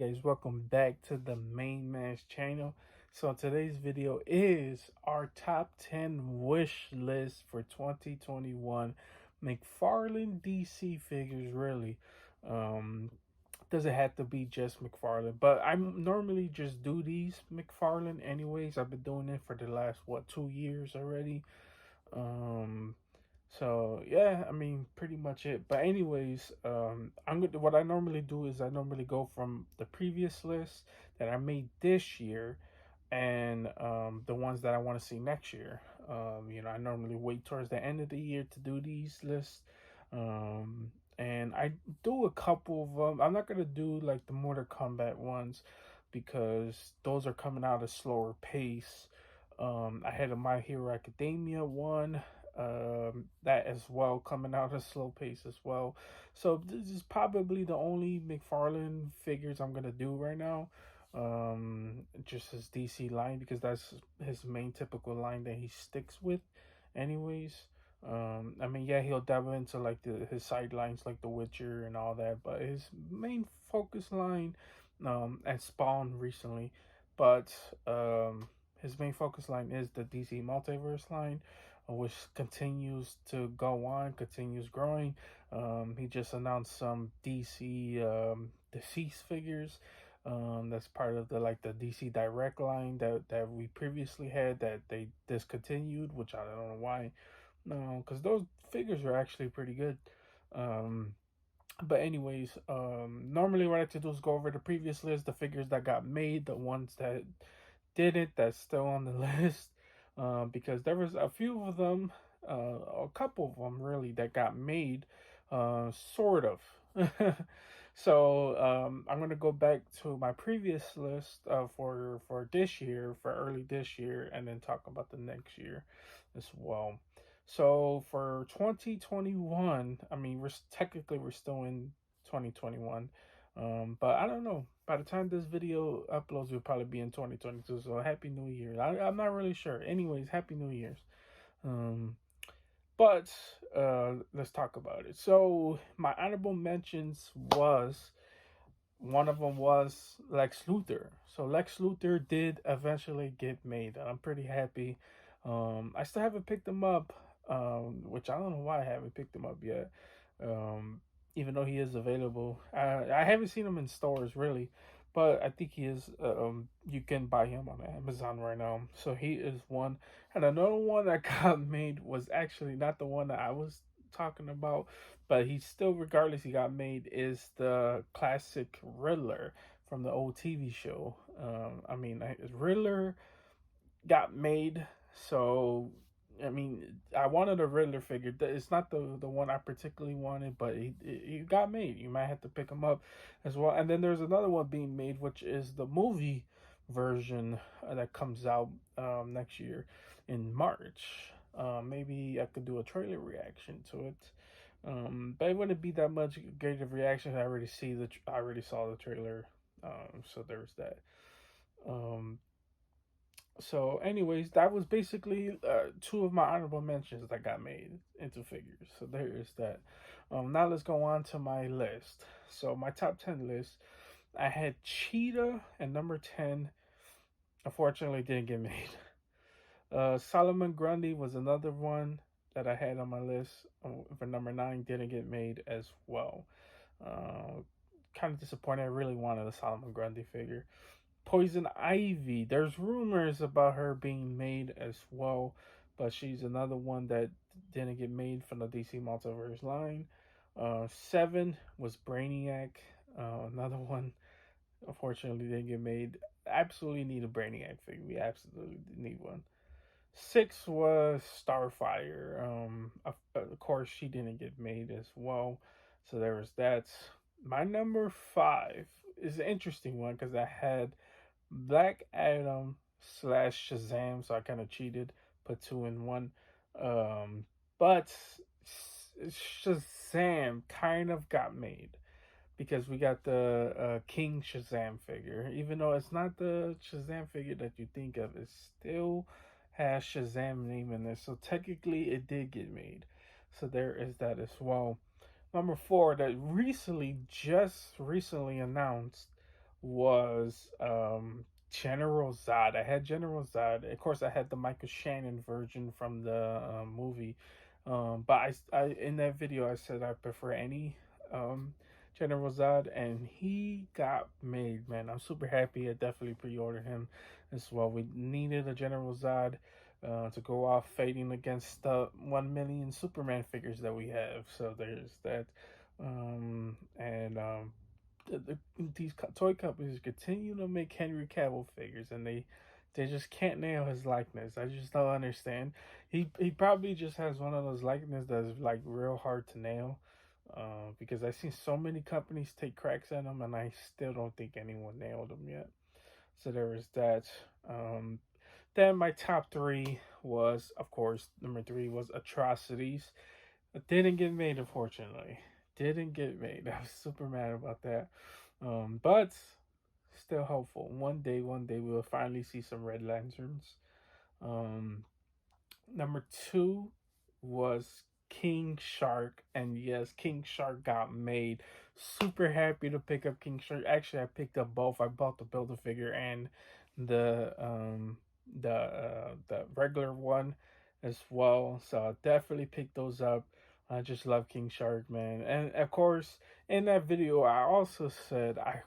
guys, welcome back to the Main Man's channel. So today's video is our top 10 wish list for 2021 McFarlane DC figures. Really, doesn't have to be just McFarlane, but I normally just do these McFarlane anyways. I've been doing it for the last 2 years already. um so yeah, I mean pretty much it. But anyways, what I normally do is I normally go from the previous list that I made this year and the ones that I want to see next year. I normally wait towards the end of the year to do these lists. And I do a couple of them. I'm not gonna do like the Mortal Kombat ones because those are coming out at a slower pace. I had a My Hero Academia one, that as well, coming out at a slow pace as well. So this is probably the only McFarlane figures I'm gonna do right now. Just his DC line, because that's his main typical line that he sticks with, anyways. I mean, yeah, he'll dabble into like his sidelines, like The Witcher and all that, but his main focus line, and Spawn recently, but his main focus line is the DC Multiverse line, which continues to go on, continues growing. He just announced some DC deceased figures. That's part of the DC Direct line that we previously had that they discontinued, which I don't know why. No, because those figures are actually pretty good. Um, but anyways, normally what I like to do is go over the previous list, the figures that got made, the ones that didn't, that's still on the list. Because there was a few of them, a couple of them really, that got made, sort of. So I'm gonna go back to my previous list, for this year, for early this year, and then talk about the next year as well. So for 2021, I mean, we're still in 2021, but I don't know. By the time this video uploads, we'll probably be in 2022. So Happy New Year. I'm not really sure. Anyways, Happy New Year's. Um, but let's talk about it. So my honorable mentions was, one of them was Lex Luthor. So Lex Luthor did eventually get made, and I'm pretty happy. I still haven't picked him up, which I don't know why I haven't picked him up yet. Um, Even though he is available, I haven't seen him in stores really, but I think he is. You can buy him on Amazon right now. So he is one, and another one that got made was actually not the one that I was talking about, but he still, regardless, he got made, is the classic Riddler from the old TV show. I mean, Riddler got made, so I mean, I wanted a Riddler figure. It's not the one I particularly wanted, but he got made. You might have to pick him up as well. And then there's another one being made, which is the movie version, that comes out next year in March. Maybe I could do a trailer reaction to it. But it wouldn't be that much great of reaction. I already saw the trailer. So there's that. Um, so, anyways, that was basically two of my honorable mentions that got made into figures. So there is that. Now let's go on to my list. So my top 10 list, I had Cheetah at number 10. Unfortunately, didn't get made. Solomon Grundy was another one that I had on my list, for number 9. Didn't get made as well. Uh, Kind of disappointed. I really wanted a Solomon Grundy figure. Poison Ivy, there's rumors about her being made as well, but she's another one that didn't get made from the DC Multiverse line. 7 was Brainiac, another one, unfortunately didn't get made. Absolutely need a Brainiac figure. We absolutely need one. 6 was Starfire. Of course, she didn't get made as well, so there was that. My number 5 is an interesting one because I had Black Adam slash Shazam, so I kind of cheated, put two in one. But Shazam kind of got made because we got the King Shazam figure. Even though it's not the Shazam figure that you think of, it still has Shazam name in there. So technically, it did get made. So there is that as well. Number 4 that just recently announced was General Zod. I had General Zod. Of course, I had the Michael Shannon version from the movie. But I in that video I said I prefer any um, General Zod, and he got made. Man, I'm super happy. I definitely pre-ordered him as well. We needed a General Zod to go off fading against the 1 million Superman figures that we have. So there's that. These toy companies continue to make Henry Cavill figures, and they just can't nail his likeness. I just don't understand. He probably just has one of those likenesses that's like real hard to nail. Because I've seen so many companies take cracks at him, and I still don't think anyone nailed him yet. So there was that. Um, then my top three was, of course, number three was Atrocities. It didn't get made, unfortunately. Didn't get made. I was super mad about that. But still hopeful. One day, we'll finally see some Red Lanterns. Um, Number two was King Shark, and yes, King Shark got made. Super happy to pick up King Shark. Actually, I picked up both. I bought the Build a Figure and the the regular one as well. So I definitely picked those up. I just love King Shark, man. And of course, in that video, I also said I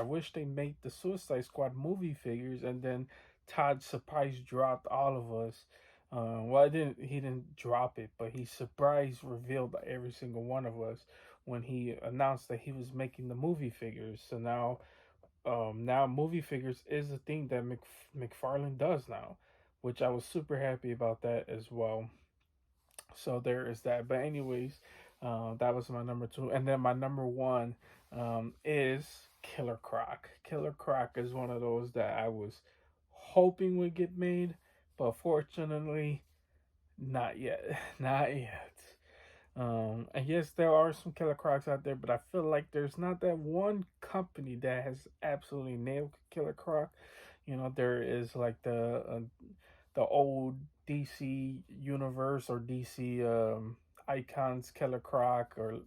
wish they made the Suicide Squad movie figures, and then Todd surprise dropped all of us. Well, he didn't drop it, but he surprise revealed every single one of us when he announced that he was making the movie figures. So now movie figures is a thing that McFarlane does now, which I was super happy about that as well. So there is that. But anyways, that was my number two, and then my number one is Killer Croc. Killer Croc is one of those that I was hoping would get made, but fortunately, not yet. Not yet. And yes, there are some Killer Crocs out there, but I feel like there's not that one company that has absolutely nailed Killer Croc. You know, there is like the old DC universe or DC icons, Killer Croc, or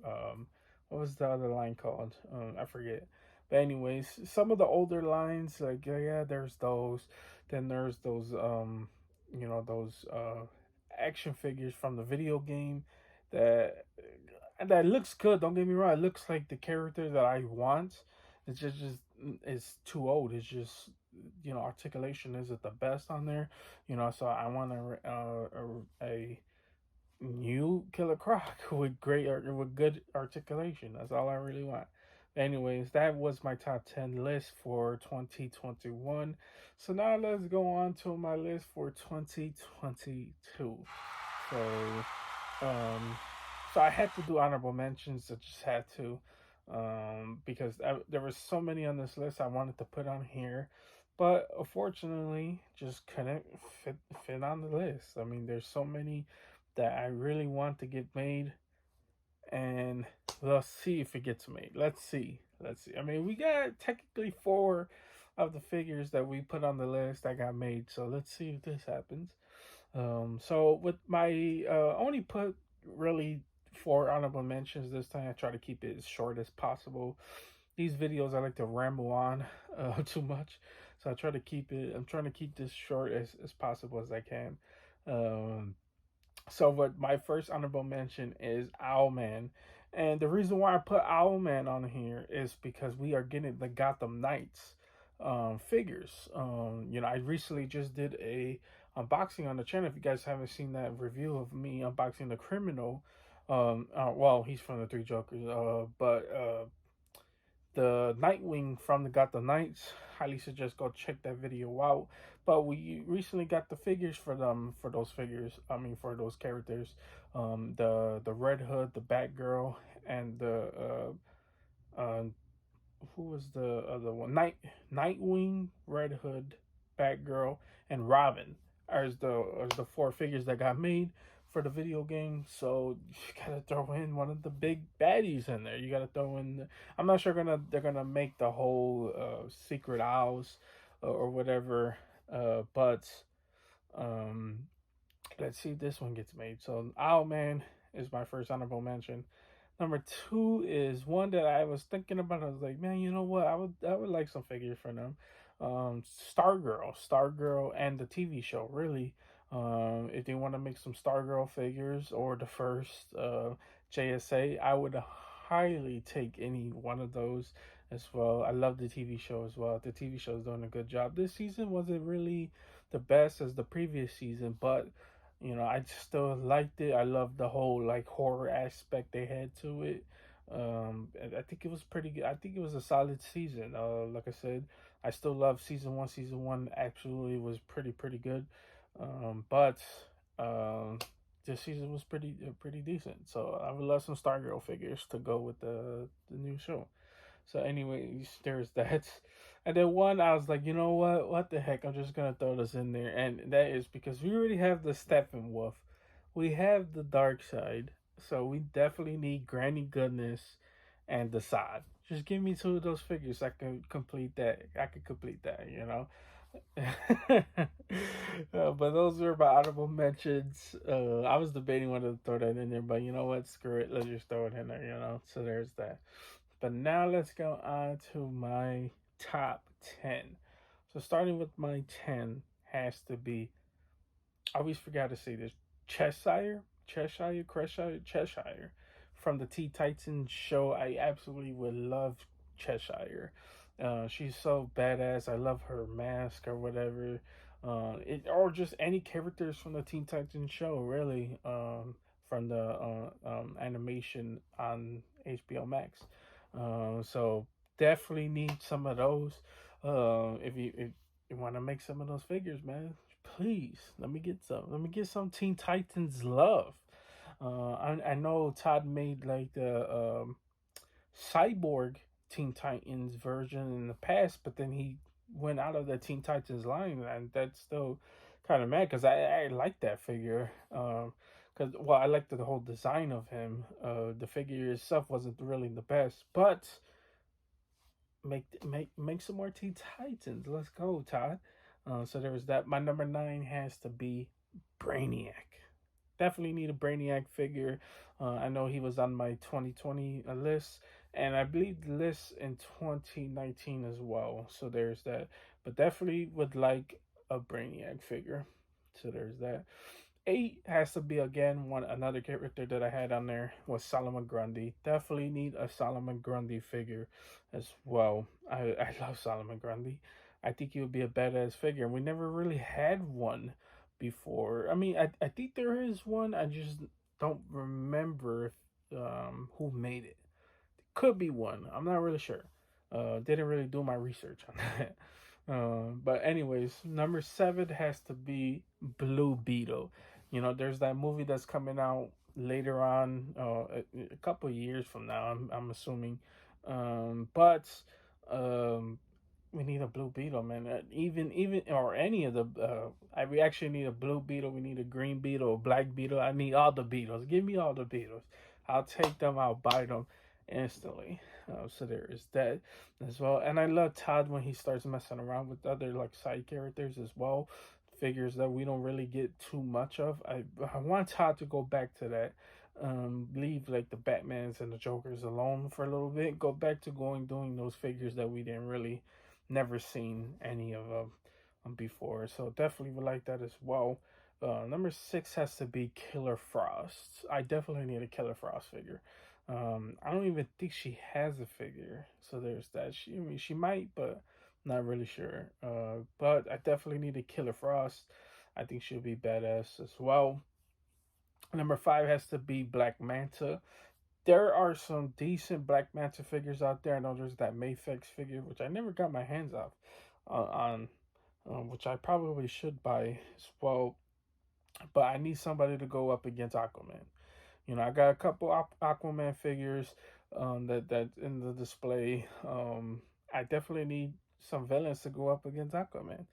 what was the other line called? I forget. But anyways, some of the older lines, like yeah, there's those. Then there's those those action figures from the video game that that looks good. Don't get me wrong; it looks like the character that I want. It's just it's too old. It's just articulation isn't the best on there. So I want a new Killer Croc with with good articulation. That's all I really want. Anyways, that was my top 10 list for 2021. So now let's go on to my list for 2022. So um, so I had to do honorable mentions. I just had to, because there were so many on this list I wanted to put on here, but unfortunately, just couldn't fit on the list. I mean, there's so many that I really want to get made, and let's see if it gets made. Let's see. Let's see. I mean, we got technically four of the figures that we put on the list that got made. So let's see if this happens. So with my only put really four honorable mentions this time. I try to keep it as short as possible. These videos I like to ramble on too much, so I try to keep it. I'm trying to keep this short as possible as I can. Um, so what my first honorable mention is Owlman. And the reason why I put Owlman on here is because we are getting the Gotham Knights figures. I recently just did a unboxing on the channel. If you guys haven't seen that review of me unboxing the Criminal, well, he's from the Three Jokers, but the Nightwing from the Gotham Knights. Highly suggest go check that video out. But we recently got the figures for them, for those figures. I mean, for those characters, the Red Hood, the Batgirl, and the who was the other one? Nightwing, Red Hood, Batgirl, and Robin as the four figures that got made for the video game. So you gotta throw in one of the big baddies in there. You gotta throw in. I'm not sure they're gonna make the whole Secret Owls or whatever. But let's see if this one gets made. So Owlman is my first honorable mention. Number two is one that I was thinking about. I was like, man, you know what? I would like some figures for them. Stargirl, and the TV show. Really, if they want to make some Stargirl figures or the first JSA, I would highly take any one of those as well. I love the TV show as well. The TV show is doing a good job. This season wasn't really the best as the previous season, but I still liked it. I loved the whole like horror aspect they had to it. I think it was pretty good. I think it was a solid season. Like I said, I still love season one. Season one actually was pretty good. But um, this season was pretty decent. So I would love some Stargirl figures to go with the new show. So, anyways, there's that. And then one, I was like, you know what? What the heck? I'm just gonna throw this in there, and that is because we already have the Steppenwolf, we have the Dark Side, so we definitely need Granny Goodness and the Sod. Just give me two of those figures. I can complete that. I can complete that. But those were my honorable mentions. I was debating whether to throw that in there, but you know what? Screw it. Let's just throw it in there. So there's that. But now let's go on to my top 10. So starting with my 10 has to be, I always forgot to say this, Cheshire from the Teen Titans show. I absolutely would love Cheshire. She's so badass. I love her mask or whatever. Or just any characters from the Teen Titans show, really. From the animation on HBO Max. So definitely need some of those. If you want to make some of those figures, man, please let me get some. Let me get some Teen Titans love. I know Todd made like the Cyborg Teen Titans version in the past, but then he went out of the Teen Titans line, and that's still kind of mad because I like that figure. Because I liked the whole design of him. The figure itself wasn't really the best, but make some more Teen Titans. Let's go, Todd. So there was that. My number 9 has to be Brainiac. Definitely need a Brainiac figure. I know he was on my 2020 list, and I believe the list in 2019 as well. So there's that. But definitely would like a Brainiac figure. So there's that. 8 has to be again another character that I had on there was Solomon Grundy. Definitely need a Solomon Grundy figure as well. I love Solomon Grundy. I think he would be a badass figure. We never really had one before. I mean, I think there is one. I just don't remember who made it. Could be one. I'm not really sure. Didn't really do my research on that. But anyways, number 7 has to be Blue Beetle. There's that movie that's coming out later on, a couple years from now. I'm assuming, but um, we need a Blue Beetle, man. Even or any of the. We actually need a Blue Beetle. We need a Green Beetle, a Black Beetle. I need all the Beetles. Give me all the Beetles. I'll take them. I'll buy them instantly. So there is that as well. And I love Todd when he starts messing around with other like side characters as well. Figures that we don't really get too much of. I want Todd to go back to that. Leave like the Batmans and the Jokers alone for a little bit. Go back to doing those figures that we didn't really never seen any of before. So definitely would like that as well. Number 6 has to be Killer Frost. I definitely need a Killer Frost figure. I don't even think she has a figure, so there's that. She might, but not really sure. But I definitely need a Killer Frost. I think she'll be badass as well. Number 5 has to be Black Manta. There are some decent Black Manta figures out there. I know there's that Mayfax figure, which I never got my hands off on, which I probably should buy as well. But I need somebody to go up against Aquaman. I got a couple Aquaman figures that in the display. I definitely need some villains to go up against Aquaman.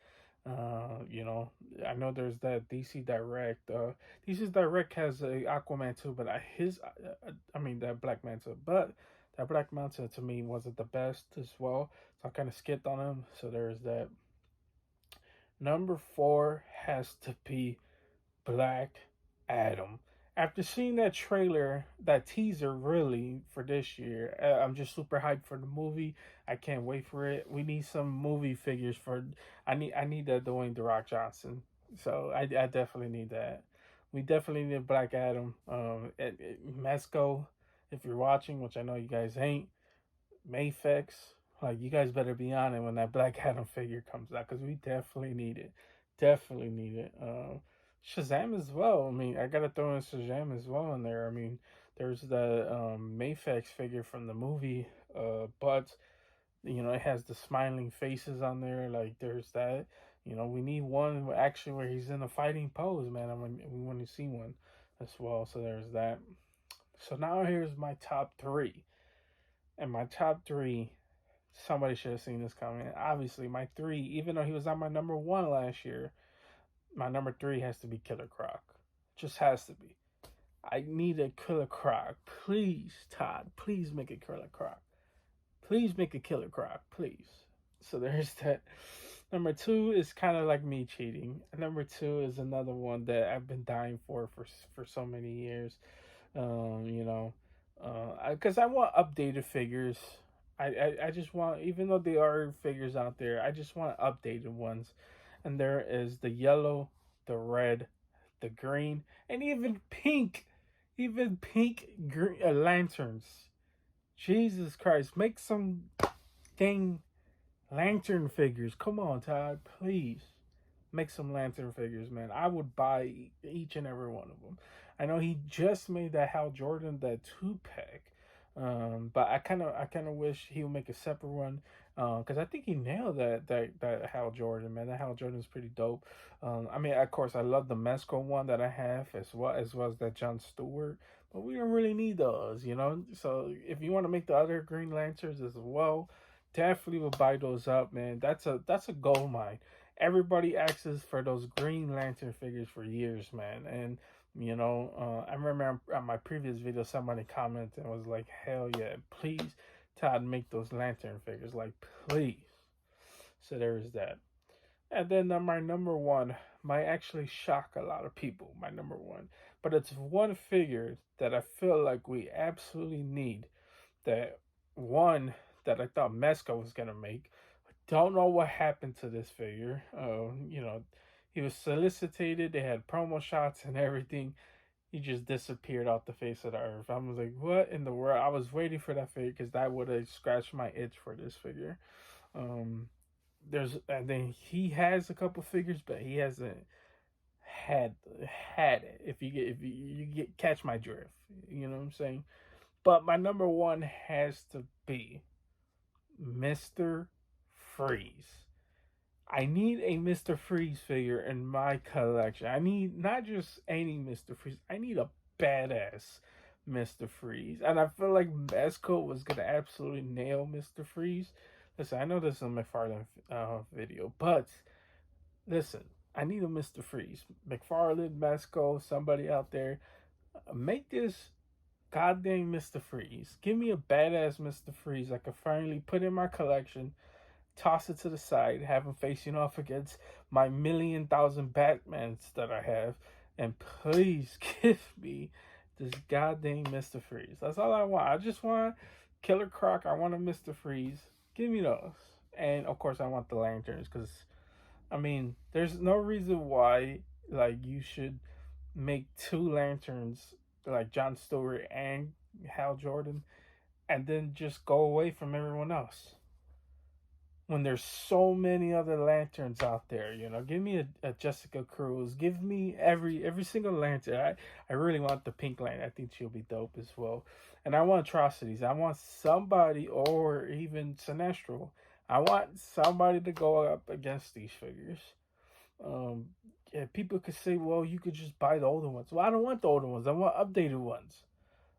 I know there's that DC Direct. DC Direct has a Aquaman too, but I mean that Black Manta, but that Black Manta to me wasn't the best as well, so I kind of skipped on him. So there's that. Number 4 has to be Black Adam. After seeing that trailer, that teaser, really for this year, I'm just super hyped for the movie. I can't wait for it. We need some movie figures for. I need that Dwayne the Rock Johnson. So I definitely need that. We definitely need Black Adam. Mesco, if you're watching, which I know you guys ain't, Mayfax, like you guys better be on it when that Black Adam figure comes out because we definitely need it. Definitely need it. Shazam as well. I mean, I gotta throw in Shazam as well in there. I mean, there's the Mayfax figure from the movie, but it has the smiling faces on there. Like there's that. We need one actually where he's in a fighting pose, man. We want to see one as well. So there's that. So now here's my top three. And my top three, somebody should have seen this coming. Obviously, my three, even though he was on my number one last year, my number three has to be Killer Croc. Just has to be. I need a Killer Croc. Please, Todd, please make a Killer Croc. Please make a Killer Croc, please. So there's that. Number two is kind of like me cheating. Number two is another one that I've been dying for so many years. You know, because I want updated figures. I just want, even though there are figures out there, I just want updated ones. And there is the yellow, the red, the green, and even pink green, lanterns. Jesus Christ, make some dang lantern figures. Come on, Todd, please. Make some lantern figures, man. I would buy each and every one of them. I know he just made that Hal Jordan, that 2-pack, but I kind of wish he would make a separate one, because I think he nailed that Hal Jordan, man. That Hal Jordan is pretty dope. I mean, of course, I love the Mesco one that I have as well as that John Stewart, but we don't really need those. So if you want to make the other Green Lanterns as well, definitely will buy those up, man. That's a gold mine. Everybody asks for those Green Lantern figures for years, man. And I remember on my previous video, somebody commented and was like, "Hell yeah, please, Todd, make those Lantern figures, like please." So there's that. And then my number one might actually shock a lot of people. My number one, but it's one figure that I feel like we absolutely need. That one that I thought Mesco was gonna make. Don't know what happened to this figure. He was solicited. They had promo shots and everything. He just disappeared off the face of the earth. I was like, what in the world? I was waiting for that figure because that would have scratched my itch for this figure. Um, and then he has a couple figures, but he hasn't had it. If you catch my drift, you know what I'm saying. But my number one has to be Mr. Freeze. I need a Mr. Freeze figure in my collection. I need not just any Mr. Freeze. I need a badass Mr. Freeze. And I feel like Mesco was going to absolutely nail Mr. Freeze. Listen, I know this is a McFarlane video, but listen, I need a Mr. Freeze. McFarlane, Mesco, somebody out there, make this goddamn Mr. Freeze. Give me a badass Mr. Freeze I can finally put in my collection, toss it to the side, have him facing off against my 1,000,000 Batmans that I have, and please give me this goddamn Mr. Freeze. That's all I want. I just want Killer Croc. I want a Mr. Freeze. Give me those. And of course, I want the lanterns because, I mean, there's no reason why you should make two lanterns like John Stewart and Hal Jordan, and then just go away from everyone else. When there's so many other lanterns out there, give me a Jessica Cruz. Give me every single lantern. I really want the pink lantern. I think she'll be dope as well. And I want atrocities. I want somebody, or even Sinestro. I want somebody to go up against these figures. Yeah, people could say, well, you could just buy the older ones. Well, I don't want the older ones. I want updated ones.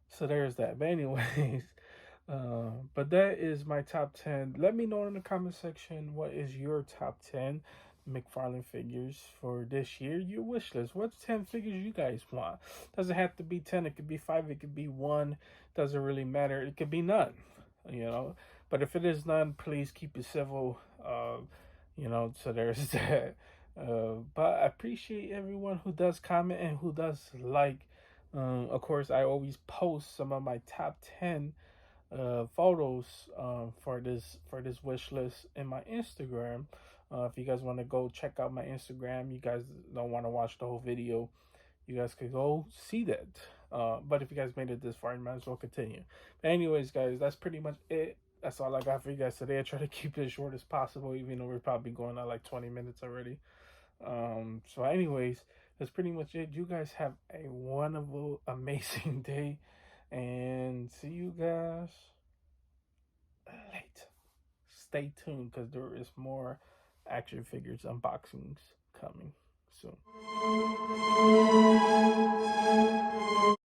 So there's that. But anyways, but that is my top 10. Let me know in the comment section, what is your top 10 McFarlane figures for this year? Your wish list. What 10 figures you guys want? Doesn't have to be 10. It could be 5. It could be 1. Doesn't really matter. It could be none. But if it is none, please keep it civil. So there's that. But I appreciate everyone who does comment and who does like Of course, I always post some of my top 10 photos for this wish list in my Instagram. If you guys want to go check out my Instagram, you guys don't want to watch the whole video, you guys could go see that. But if you guys made it this far, you might as well continue. But anyways, guys, that's pretty much it. That's all I got for you guys today. I try to keep it as short as possible, even though we're probably going on like 20 minutes already. So anyways, that's pretty much it. You guys have a wonderful, amazing day, and see you guys later. Stay tuned because there is more action figures unboxings coming soon.